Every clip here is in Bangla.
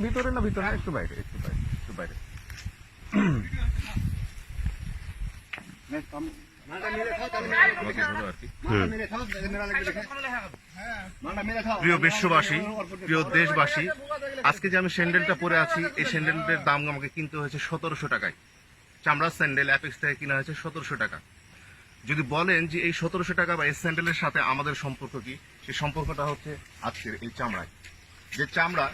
ভিতরে না একটু বাইরে প্রিয় বিশ্ববাসী, প্রিয় দেশবাসী, আজকে যে আমি স্যান্ডেলটা পরে আছি, এই স্যান্ডেলটার দাম আমাকে কিনতে হয়েছে 1700 টাকায়। চামড়ার স্যান্ডেল অ্যাপেক্স থেকে কিনা হয়েছে 1700 টাকা। যদি বলেন যে এই 1700 টাকা বা এই স্যান্ডেলের সাথে আমাদের সম্পর্ক কি, সেই সম্পর্কটা হচ্ছে আজকের এই চামড়ায়। যে চামড়া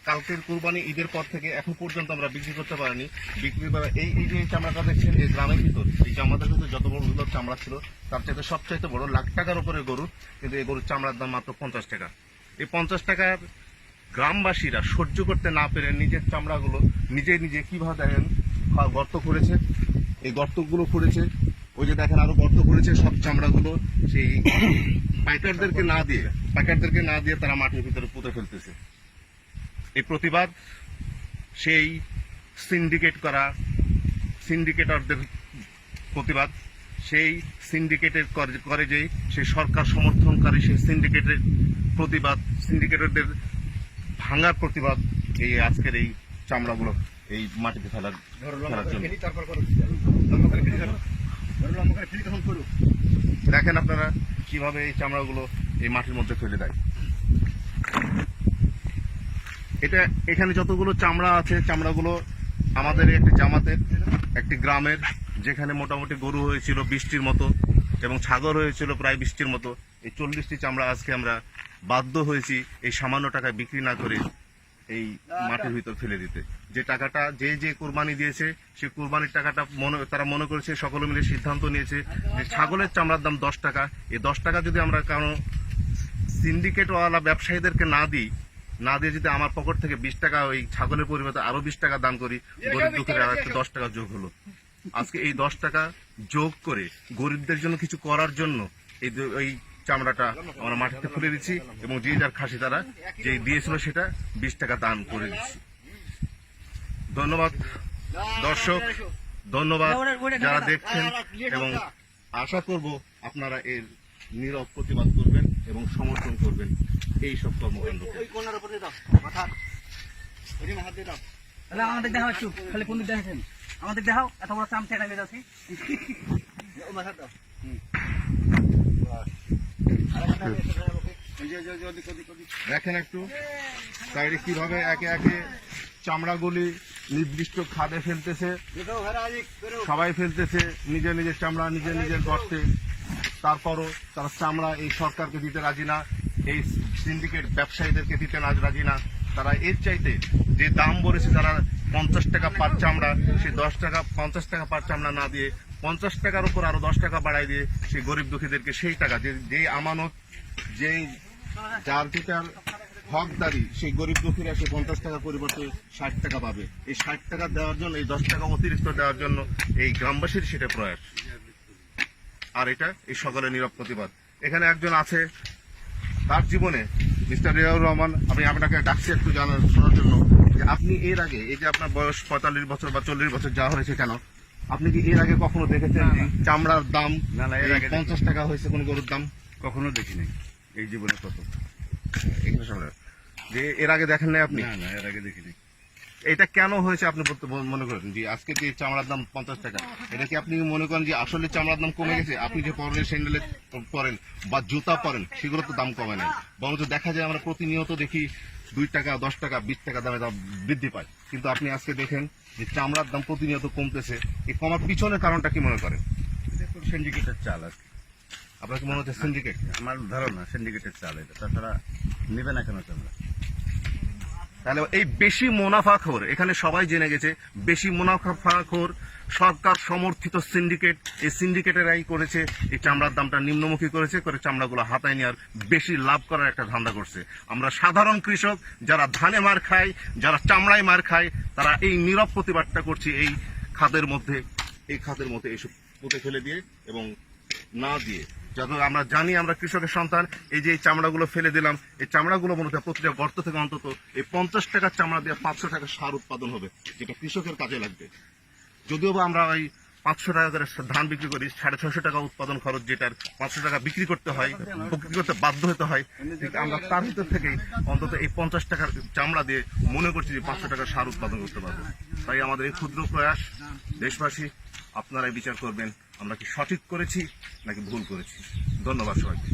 কালকের কুরবানি ঈদের পর থেকে এখন পর্যন্ত আমরা বিক্রি করতে পারিনি। বিক্রি করা এই যে চামড়াটা দেখছেন, এই গ্রামের ভিতর এই চামড়াটার ভিতরে যত বড় চামড়া ছিল তার চাইতে সবচাইতে বড়, লাখ টাকার উপরে গরু, কিন্তু এই গরুর চামড়ার দাম মাত্র 50 টাকা। এই 50 টাকার গ্রামবাসীরা সহ্য করতে না পেরে নিজের চামড়াগুলো নিজে কিভাবে দেখেন গর্ত করেছে, এই গর্তগুলো করেছে, ওই যে দেখেন আরো গর্ত করেছে, সব চামড়াগুলো সেই পাইকারদেরকে না দিয়ে তারা মাটির ভিতরে পুঁতে ফেলতেছে। এই প্রতিবাদ সেই সিন্ডিকেটরদের প্রতিবাদ, সেই সিন্ডিকেটের করে যে সেই সরকার সমর্থনকারী সেই সিন্ডিকেটের প্রতিবাদ, সিন্ডিকেটরদের ভাঙার প্রতিবাদ, এই আজকের এই চামড়াগুলো এই মাটিতে ফেলার জন্য। দেখেন আপনারা কিভাবে এই চামড়াগুলো এই মাটির মধ্যে ফেলে দেয়। এখানে যতগুলো চামড়া আছে, চামড়াগুলো আমাদের একটি জামাতের, একটি গ্রামের, যেখানে মোটামুটি গরু হয়েছিল 20টির মতো এবং ছাগল হয়েছিল প্রায় 20টির মতো। এই 40টি চামড়া আজকে আমরা বাধ্য হয়েছি এই সামান্য টাকায় বিক্রি না করে এই মাটির ভিতর ফেলে দিতে। যে টাকাটা যে কোরবানি দিয়েছে, সেই কোরবানির টাকাটা তারা মনে করেছে, সকলে মিলে সিদ্ধান্ত নিয়েছে যে ছাগলের চামড়ার দাম 10 টাকা। এই 10 টাকা যদি আমরা কারণ সিন্ডিকেটওয়ালা ব্যবসায়ীদেরকে না দিয়ে যদি আমার পকেট থেকে 20 টাকা ওই ছাগলের পরিবর্তে আরো 20 টাকা দান করি, গরিব দুঃখের আর একটা 10 টাকা যোগ হলো। আজকে এই 10 টাকা যোগ করে গরিবদের জন্য কিছু করার জন্য এই চামড়াটা আমরা মাটিতে খুলে দিচ্ছি এবং যে যার খাসি তারা যে দিয়েছিল সেটা 20 টাকা দান করে দিচ্ছি। ধন্যবাদ দর্শক, ধন্যবাদ যারা দেখছেন, এবং আশা করব আপনারা এর নীরব প্রতিবাদ করবেন এবং সমর্থন করবেন এই সব কর্মকাণ্ডকে। আমাদের দেখাও একটু, খালি কোন দিক দেখেছেন আমাদের দেখাও, এত বড় চামচা এটা বেজাছি। দেখেন একটু সাইডে কিভাবে একে একে চামড়াগুলি নির্দিষ্ট খাদে ফেলতেছে, সবাই ফেলতেছে নিজের চামড়া নিজের গর্তে। তারপরও তারা চামড়া এই সরকারকে দিতে রাজি না, এই সিন্ডিকেট ব্যবসায়ীদেরকে দিতে রাজি না। তারা এর চাইতে যে দাম বলেছে, তারা 50 টাকা পার চামড়া, সেই 50 টাকা পার চামড়া না দিয়ে 50 টাকার উপর আরো 10 টাকা বাড়াই দিয়ে সেই গরিব দুঃখীদেরকে সেই টাকা, যে আমানত, যার যেটার হকদারি, সেই গরিব দুঃখীরা সেই 50 টাকার পরিবর্তে 60 টাকা পাবে। এই 60 টাকা দেওয়ার জন্য, এই 10 টাকা অতিরিক্ত দেওয়ার জন্য এই গ্রামবাসীর সেটা প্রয়াস। আর এটা এই সকলের নীরব প্রতিবাদ। এখানে একজন আছে, তার জীবনে মিস্টার রিয়াউর রহমান, আমি আপনাকে ডাকছি একটু শোনার জন্য যে আপনি এর আগে, এই যে আপনার বয়স 45 বছর বা 40 বছর যা হয়েছে কেন, আপনি কি এর আগে কখনো দেখেছেন চামড়ার দাম 50 টাকা হয়েছে কোন গরুর দাম? কখনো দেখিনি এই জীবনে। কত যে এর আগে দেখেন নাই আপনি? না, এর আগে দেখিনি। এটা কেন হয়েছে আপনি মনে করেন যে আজকে যে চামড়ার দাম 50 টাকা, এটা কি আপনি মনে করেন যে আসলে চামড়ার দাম কমে গেছে? আপনি যে পরনের স্যান্ডেল পরেন বা জুতা পরেন, সেগুলো তো দাম কমে নাই, বরঞ্চ দেখা যায় আমরা প্রতিনিয়ত দেখি 2 টাকা 10 টাকা 20 টাকা দামে দাম বৃদ্ধি পায়। কিন্তু আপনি আজকে দেখেন যে চামড়ার দাম প্রতিনিয়ত কমতেছে। এই কমার পিছনের কারণটা কি মনে করেন? সিন্ডিকেটের চাল আর কি। আপনার কি মনে হচ্ছে সিন্ডিকেট? আমার ধারণা সিন্ডিকেটের চাল এটা, তাছাড়া নেবে না কেন চামড়া? তাহলে এই বেশি মুনাফাখোর, এখানে সবাই জেনে গেছে, বেশি মুনাফাখোর সরকার সমর্থিত সিন্ডিকেট, এই সিন্ডিকেটেরাই করেছে এই চামড়ার দামটা নিম্নমুখী করে চামড়াগুলো হাতায় নেওয়ার, বেশি লাভ করার একটা ধান্দা করছে। আমরা সাধারণ কৃষক যারা ধানে মার খায়, যারা চামড়ায় মার খায়, তারা এই নীরব প্রতিবাদটা করছে এই খাতের মধ্যে এইসব পুঁতে ফেলে দিয়ে এবং না দিয়ে। যখন আমরা জানি আমরা কৃষকের সন্তান, এই যে এই চামড়াগুলো ফেলে দিলাম, এই চামড়াগুলো মনে হয় প্রতিটা গর্ত থেকে অন্তত এই 50 টাকার চামড়া দিয়ে 500 টাকা সার উৎপাদন হবে, যেটা কৃষকের কাজে লাগবে। যদিও বা আমরা ওই 500 টাকা করে ধান বিক্রি করি, 650 টাকা উৎপাদন খরচ, যেটার 500 টাকা বিক্রি করতে হয়, বিক্রি করতে বাধ্য হতে হয়, ঠিক আমরা তার ভিতর থেকেই অন্তত এই 50 টাকার চামড়া দিয়ে মনে করছি যে 500 টাকার সার উৎপাদন করতে পারবো। তাই আমাদের এই ক্ষুদ্র প্রয়াস, দেশবাসী আপনারাই বিচার করবেন আমরা কি সঠিক করেছি নাকি ভুল করেছি। ধন্যবাদ সবাইকে।